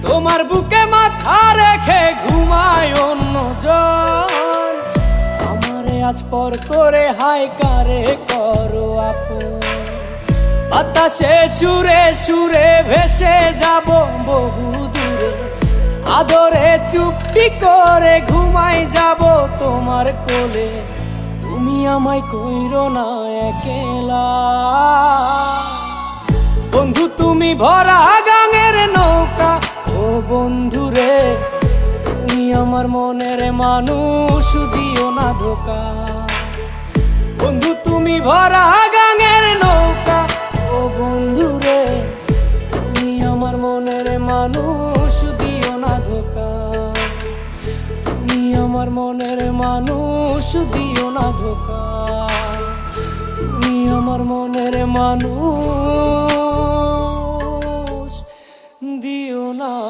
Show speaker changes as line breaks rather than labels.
তোমার বুকে মাথা রেখে ঘুমায় অন্যজন, আমারে আজ পর করে হায় কারে করো আপন। বাতাসে সুরে সুরে ভেসে যাব বহু দূরে, আদরে চুপটি করে ঘুমাই যাব তোমার কোলে। তুমি আমায় কইরো না একলা বন্ধু, তুমি ভরা গাঙের নৌকা। ও বন্ধু রে, তুমি আমার মনের মানুষ, দিও না ধোকা। বন্ধু তুমি ভরা গাঙের নৌকা। ও বন্ধু রে, তুমি আমার মনের মানুষ, দিও না ধোকা। তুমি আমার মনের মানুষ, দিও না ধোকা। তুমি আমার মনের মানুষ, দিও না।